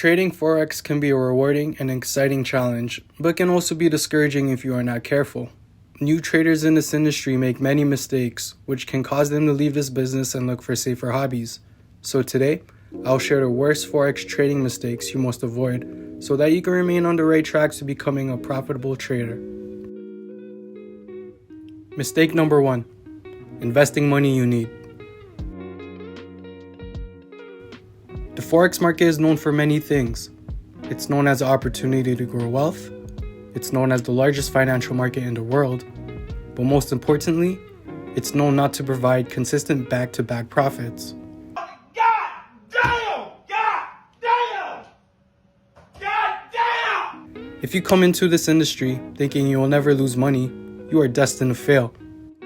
Trading Forex can be a rewarding and exciting challenge, but can also be discouraging if you are not careful. New traders in this industry make many mistakes, which can cause them to leave this business and look for safer hobbies. So today, I'll share the worst Forex trading mistakes you must avoid so that you can remain on the right track to becoming a profitable trader. Mistake number 1. Investing money you need. The Forex market is known for many things. It's known as an opportunity to grow wealth. It's known as the largest financial market in the world. But most importantly, it's known not to provide consistent back-to-back profits. If you come into this industry thinking you will never lose money, you are destined to fail.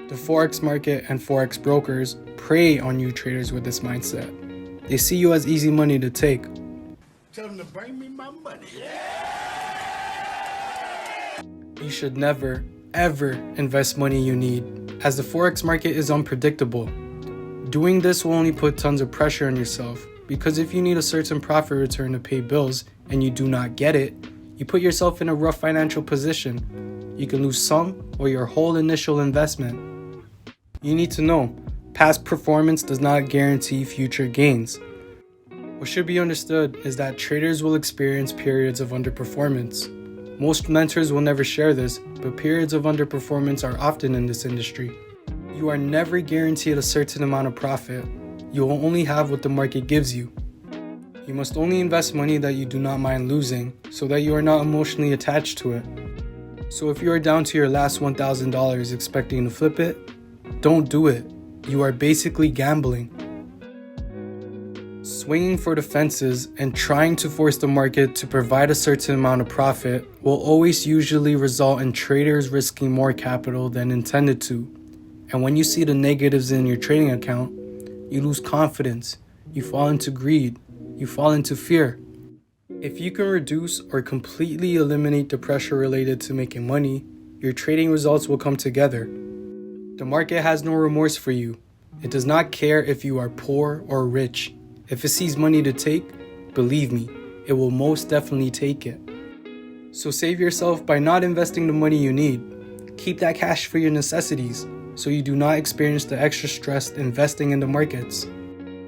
The Forex market and Forex brokers prey on new traders with this mindset. They see you as easy money to take. Tell them to bring me my money. You should never, ever invest money you need, as the Forex market is unpredictable. Doing this will only put tons of pressure on yourself, because if you need a certain profit return to pay bills and you do not get it, you put yourself in a rough financial position. You can lose some or your whole initial investment. You need to know, past performance does not guarantee future gains. What should be understood is that traders will experience periods of underperformance. Most mentors will never share this, but periods of underperformance are often in this industry. You are never guaranteed a certain amount of profit. You will only have what the market gives you. You must only invest money that you do not mind losing, so that you are not emotionally attached to it. So if you are down to your last $1,000 expecting to flip it, don't do it. You are basically gambling. Swinging for the fences and trying to force the market to provide a certain amount of profit will always usually result in traders risking more capital than intended to. And when you see the negatives in your trading account, you lose confidence, you fall into greed, you fall into fear. If you can reduce or completely eliminate the pressure related to making money, your trading results will come together. The market has no remorse for you. It does not care if you are poor or rich. If it sees money to take, believe me, it will most definitely take it. So save yourself by not investing the money you need. Keep that cash for your necessities so you do not experience the extra stress investing in the markets.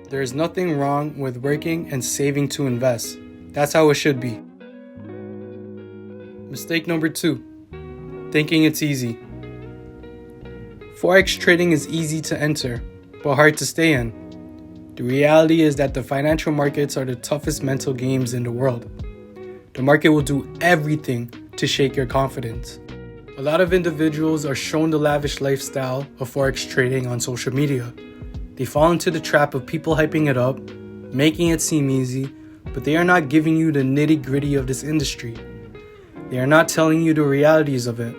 There is nothing wrong with working and saving to invest. That's how it should be. Mistake number 2. Thinking it's easy. Forex trading is easy to enter, but hard to stay in. The reality is that the financial markets are the toughest mental games in the world. The market will do everything to shake your confidence. A lot of individuals are shown the lavish lifestyle of Forex trading on social media. They fall into the trap of people hyping it up, making it seem easy, but they are not giving you the nitty-gritty of this industry. They are not telling you the realities of it,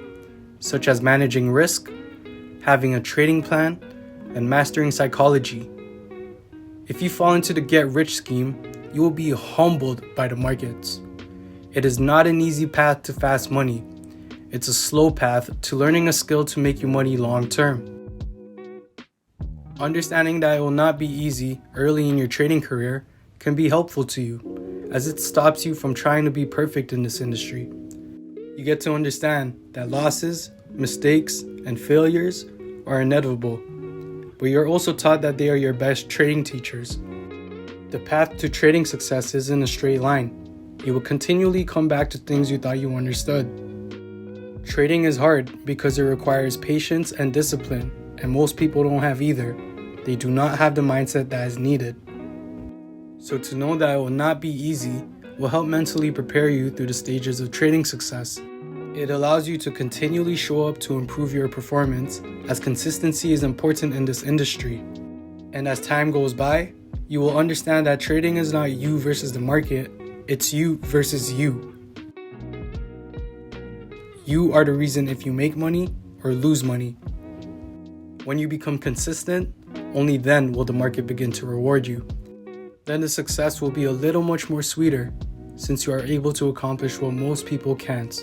such as managing risk, having a trading plan, and mastering psychology. If you fall into the get-rich scheme, you will be humbled by the markets. It is not an easy path to fast money. It's a slow path to learning a skill to make you money long-term. Understanding that it will not be easy early in your trading career can be helpful to you, as it stops you from trying to be perfect in this industry. You get to understand that losses, mistakes, and failures are inevitable, but you're also taught that they are your best trading teachers. The path to trading success isn't a straight line. You will continually come back to things you thought you understood. Trading is hard because it requires patience and discipline, and most people don't have either. They do not have the mindset that is needed. So to know that it will not be easy will help mentally prepare you through the stages of trading success. It allows you to continually show up to improve your performance, as consistency is important in this industry. And as time goes by, you will understand that trading is not you versus the market, it's you versus you. You are the reason if you make money or lose money. When you become consistent, only then will the market begin to reward you. Then the success will be a little much more sweeter, since you are able to accomplish what most people can't.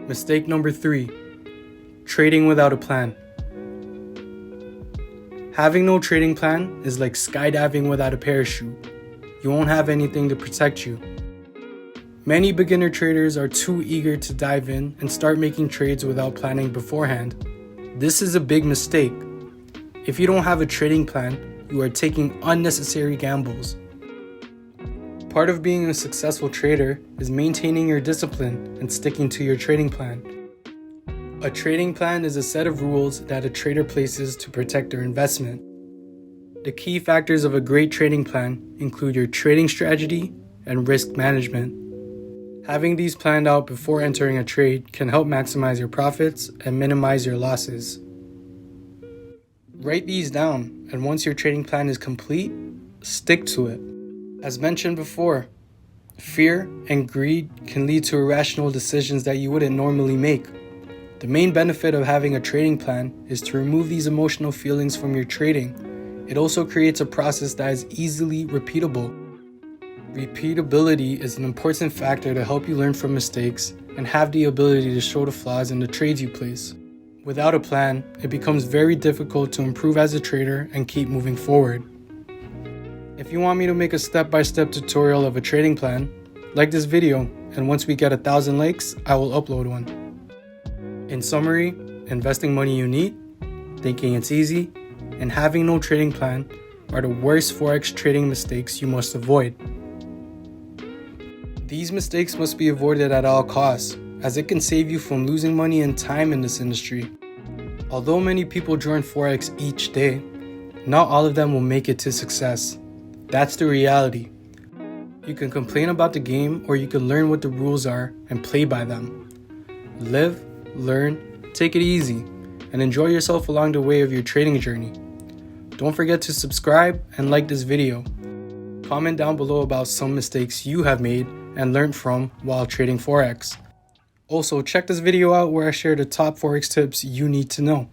Mistake number 3. Trading without a plan. Having no trading plan is like skydiving without a parachute. you won't have anything to protect you. Many beginner traders are too eager to dive in and start making trades without planning beforehand. This is a big mistake. If you don't have a trading plan, you are taking unnecessary gambles. Part of being a successful trader is maintaining your discipline and sticking to your trading plan. A trading plan is a set of rules that a trader places to protect their investment. The key factors of a great trading plan include your trading strategy and risk management. Having these planned out before entering a trade can help maximize your profits and minimize your losses. Write these down, and once your trading plan is complete, stick to it. As mentioned before, fear and greed can lead to irrational decisions that you wouldn't normally make. The main benefit of having a trading plan is to remove these emotional feelings from your trading. It also creates a process that is easily repeatable. Repeatability is an important factor to help you learn from mistakes and have the ability to show the flaws in the trades you place. Without a plan, it becomes very difficult to improve as a trader and keep moving forward. If you want me to make a step-by-step tutorial of a trading plan, like this video, and once we get 1,000 likes, I will upload one. In summary, investing money you need, thinking it's easy, and having no trading plan are the worst Forex trading mistakes you must avoid. These mistakes must be avoided at all costs, as it can save you from losing money and time in this industry. Although many people join Forex each day, not all of them will make it to success. That's the reality. You can complain about the game, or you can learn what the rules are and play by them. Live, learn, take it easy, and enjoy yourself along the way of your trading journey. Don't forget to subscribe and like this video. Comment down below about some mistakes you have made and learned from while trading Forex. Also, check this video out where I share the top Forex tips you need to know.